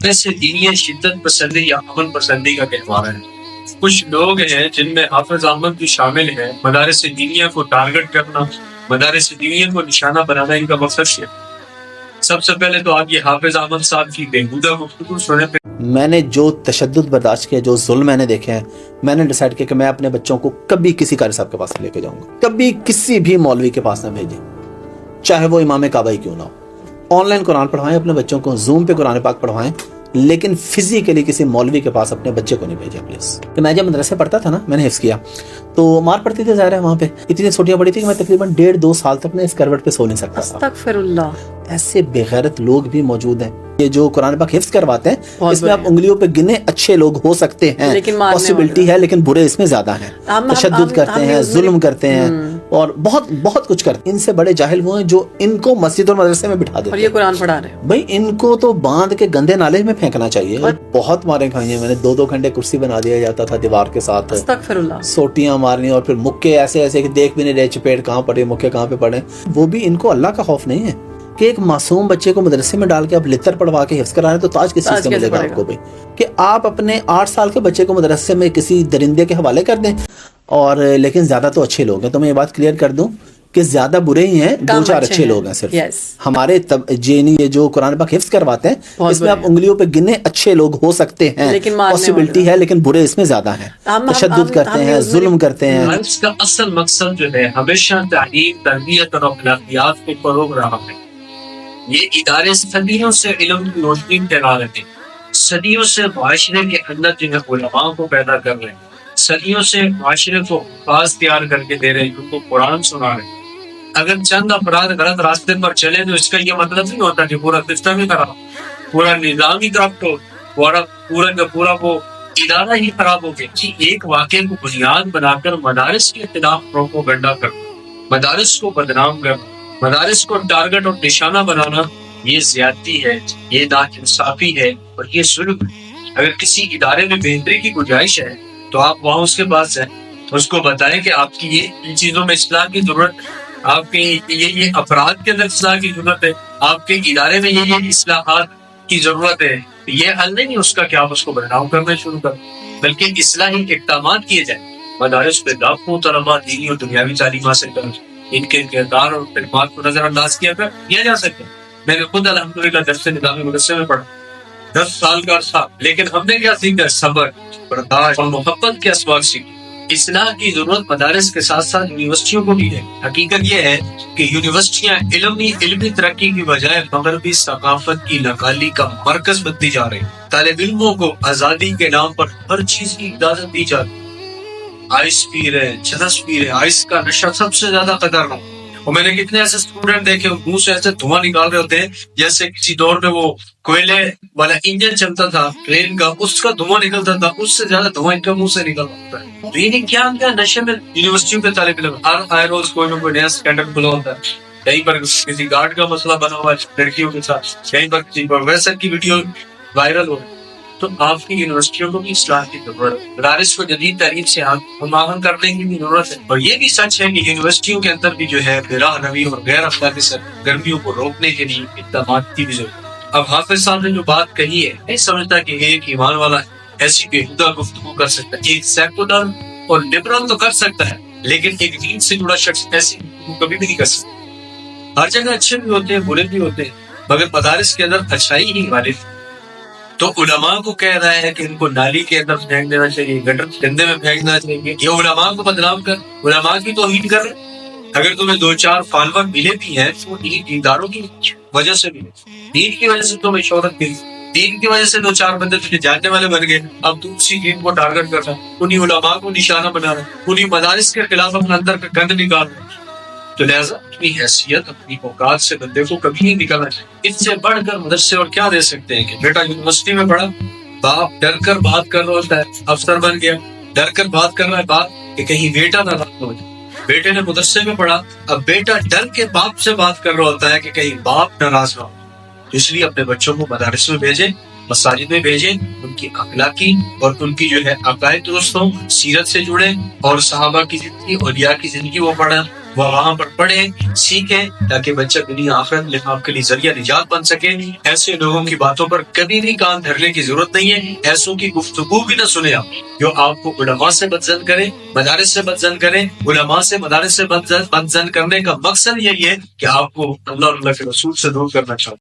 سے دینی شدت پسندی یا امن پسندی کا کہوارہ ہے۔ کچھ لوگ ہیں جن میں حافظ احمد بھی شامل ہیں۔ مدارس دینیہ کو ٹارگٹ کرنا، مدارس دینیہ کو نشانہ بنانا ان کا مقصد ہے۔ سب سے پہلے تو آپ یہ حافظ احمد صاحب کی بےہودہ گفتگو سنیں۔ میں نے جو تشدد برداشت کیا، جو ظلم میں نے دیکھے ہیں، میں نے ڈیسائیڈ کیا کہ میں اپنے بچوں کو کبھی کسی قاری صاحب کے پاس لے کے جاؤں گا، کبھی کسی بھی مولوی کے پاس نہ بھیجیں، چاہے وہ امام کعبہ ہی کیوں نہ ہو۔ آن لائن قرآن پڑھوائیں اپنے بچوں کو، زوم پہ قرآن پاک پڑھوائیں، لیکن فزیکلی کسی مولوی کے پاس اپنے بچے کو نہیں بھیجیں پلیز۔ کہ میں جب مدرسے پڑھتا تھا نا، میں نے حفظ کیا تو مار پڑتی تھی، ظاہر ہے وہاں پہ اتنی چھوٹیاں پڑی تھی کہ میں تقریباً 1.5-2 سال تک اس کروٹ پہ سو نہیں سکتا تھا۔ استغفر اللہ۔ ایسے بے غیرت لوگ بھی موجود ہیں۔ یہ جو قرآن پاک حفظ کرواتے ہیں، اس میں آپ انگلیوں پہ گنے اچھے لوگ ہو سکتے ہیں، پاسبلٹی ہے، لیکن برے اس میں زیادہ ہیں، تشدد کرتے ہیں، ظلم کرتے ہیں اور بہت بہت کچھ کرتے ہیں۔ ان سے بڑے جاہل وہ ہیں جو ان کو مسجد اور مدرسے میں بٹھا دیتے ہیں اور یہ قرآن پڑھا رہے ہیں۔ بھائی ان کو تو باندھ کے گندے نالے میں پھینکنا چاہیے۔ بہت مارے کھائی ہیں میں نے، 2-2 گھنٹے کرسی بنا دیا جاتا تھا دیوار کے ساتھ، استغفر اللہ، سوٹیاں مارنی، اور پھر مکے ایسے ایسے کہ دیکھ بھی نہیں رہے چپیٹ کہاں پڑے، مکے کہاں پہ پڑے۔ وہ بھی ان کو اللہ کا خوف نہیں ہے کہ ایک معصوم بچے کو مدرسے میں ڈال کے اب لتر پڑھوا کے حفظ کرانے، تو تاج کس چیز کا ملے گا آپ کو؟ بھائی کہ آپ اپنے 8 سال کے بچے کو مدرسے میں کسی درندے کے حوالے کر دیں، اور لیکن زیادہ تو اچھے لوگ ہیں۔ تو میں یہ بات کلیئر کر دوں کہ زیادہ برے ہی ہیں، 2-4 اچھے لوگ ہیں صرف۔ ہمارے جینی یہ جو قرآن پاک حفظ کرواتے ہیں، اس میں آپ انگلیوں پہ گنے اچھے لوگ ہو سکتے ہیں، پاسبلٹی ہے، لیکن برے اس میں زیادہ ہیں، تشدد کرتے ہیں، ظلم کرتے ہیں۔ اس کا اصل مقصد جو ہے ہمیشہ تعلیم، تربیت اور اخلاقیات کو فروغ رہا ہے۔ یہ ادارے صدیوں سے علم کی روشنی پھیلا رہے ہیں، صدیوں سے معاشرے کے اندر جو ہے علماء کو پیدا کر رہے ہیں، صدیوں سے معاشرے کو حفاظ تیار کر کے دے رہے ہیں، ان کو قرآن سنا رہے ہیں۔ اگر چند افراد غلط راستے پر چلے تو اس کا یہ مطلب نہیں ہوتا کہ پورا سسٹم ہی خراب، پورا نظام ہی کرپٹ ہو، پورا کا پورا وہ ادارہ ہی خراب ہو گیا۔ ایک واقعے کو بنیاد بنا کر مدارس کے خلاف پروپیگنڈا کرنا، مدارس کو بدنام کرنا، مدارس کو ٹارگٹ اور نشانہ بنانا، یہ زیادتی ہے، یہ ناانصافی ہے اور یہ ظلم ہے۔ اگر کسی ادارے میں بہتری کی گنجائش ہے تو آپ وہاں اس کے پاس جائیں، اس کو بتائیں کہ آپ کی یہ ان چیزوں میں اصلاح کی ضرورت ہے، آپ کے یہ افراد کے اندر اصلاح کی ضرورت ہے، آپ کے ادارے میں یہ اصلاحات کی ضرورت ہے۔ یہ حل نہیں اس کا کہ آپ اس کو بدنام کرنا شروع کریں، بلکہ اصلاحی اقدامات کیے جائیں۔ مدارس پہ لاکھوں طلباء دینی اور دنیاوی تعلیم حاصل کریں، ان کے کردار اور خدمات کو نظر انداز کیا جا سکے۔ میں نے خود الحمدللہ درس نظامی مدرسے میں پڑھا 10 سال کا عرصہ، لیکن ہم نے کیا سیکھا؟ صبر، برداشت اور محبت کے اسباق سیکھے۔ اصلاح کی ضرورت مدارس کے ساتھ ساتھ یونیورسٹیوں کو بھی ہے۔ حقیقت یہ ہے کہ یونیورسٹیاں علمی ترقی کی بجائے مغربی ثقافت کی نقالی کا مرکز بنتی جا رہی ہیں۔ طالب علموں کو آزادی کے نام پر ہر چیز کی اجازت دی جاتی ہے۔ آئس پی رہے، چرس پی رہے، آئس کا نشہ سب سے زیادہ خطرناک۔ اور میں نے کتنے ایسے اسٹوڈنٹ دیکھے منہ سے ایسے دھواں نکال رہے ہوتے ہیں جیسے کسی دور میں وہ کوئلے والا انجن چلتا تھا ٹرین کا، اس کا دھواں نکلتا تھا، اس سے زیادہ دھواں ان کا منہ سے نکل رہا ہے۔ یہ کیا نشے میں یونیورسٹیوں کے طالب علم ہر روز کوئی نہ کوئی نیا اسکینڈل کھلا ہوتا ہے۔ کہیں پر کسی گارڈ کا مسئلہ بنا ہوا ہے لڑکیوں کے ساتھ، کہیں پر کسی پروفیسر کی ویڈیو وائرل ہو رہی ہے۔ تو آپ کی یونیورسٹیوں کو بھی اصلاح کی ضرورت ہے، مدارس کو جدید تعلیم سے ہم آہنگ کرنے کی بھی ضرورت ہے۔ اور یہ بھی سچ ہے کہ یونیورسٹیوں کے اندر بھی جو ہے براہ روی اور غیر اخلاقی سرگرمیوں کو روکنے کے لیے اقدامات کی بھی ضرورت ہے۔ اب حافظ صاحب نے جو بات کہی ہے، نہیں سمجھتا کہ ایک ایمان والا ایسی بےہودہ گفتگو کر سکتا ہے۔ ایک سیکولر اور لبرل تو کر سکتا ہے، لیکن ایک دین سے جڑا شخص ایسی گفتگو کبھی بھی نہیں کر سکتا۔ ہر جگہ اچھے بھی ہوتے ہیں، برے بھی ہوتے ہیں، مگر مدارس کے اندر اچھائی ہی غالب ہے۔ تو علماء کو کہہ رہا ہے کہ ان کو نالی کے اندر پھینک دینا چاہیے، گٹر گندے میں پھینک دینا چاہیے۔ یہ علماء کو بدنام کر، علماء کی توہین کر رہے۔ اگر تمہیں 2-4 فالوور ملے بھی ہیں تو دینداروں کی وجہ سے بھی، دین کی وجہ سے تمہیں شہرت ملی، دین کی وجہ سے 2-4 بندے تجھے جاننے والے بن گئے، اب تم اسی دین کو ٹارگٹ کر رہا ہے، انہی علماء کو نشانہ بنا رہا ہے، انہی مدارس کے خلاف اپنے اندر کا گند نکال رہا ہے۔ تو لہٰذا اپنی حیثیت، اپنی اوقات سے بندے کو کبھی نہیں نکلنا چاہیے۔ اس سے بڑھ کر مدرسے اور کیا دے سکتے ہیں کہ بیٹا یونیورسٹی میں پڑھا، باپ ڈر کر بات کر رہا ہوتا ہے، افسر بن گیا، ڈر کر بات کر رہا ہے باپ کہ کہیں بیٹا نہ ناراض ہو جائے۔ بیٹے نے مدرسے میں پڑھا، اب بیٹا ڈر کے باپ سے بات کر رہا ہوتا ہے کہ کہیں باپ ناراض نہ ہو۔ اس لیے اپنے بچوں کو مدارس میں بھیجیں، مساجد میں بھیجیں، ان کی اخلاقی اور ان کی جو ہے عقائد درست ہوں، سیرت سے جڑیں اور صحابہ کی زندگی، اولیاء کی زندگی وہ پڑھیں، وہ وہاں پر پڑھیں سیکھیں تاکہ بچہ دنیا آخرت میں آپ کے لیے ذریعہ نجات بن سکے. ایسے لوگوں کی باتوں پر کبھی بھی کان دھرنے کی ضرورت نہیں ہے. ایسوں کی گفتگو بھی نہ سنیں آپ جو آپ کو علماء سے بدزن کریں, مدارس سے بدزن کریں. علماء سے مدارس سے بدزن کرنے کا مقصد یہی ہے کہ آپ کو اللہ اور اللہ کے رسول سے دور کرنا چاہتے.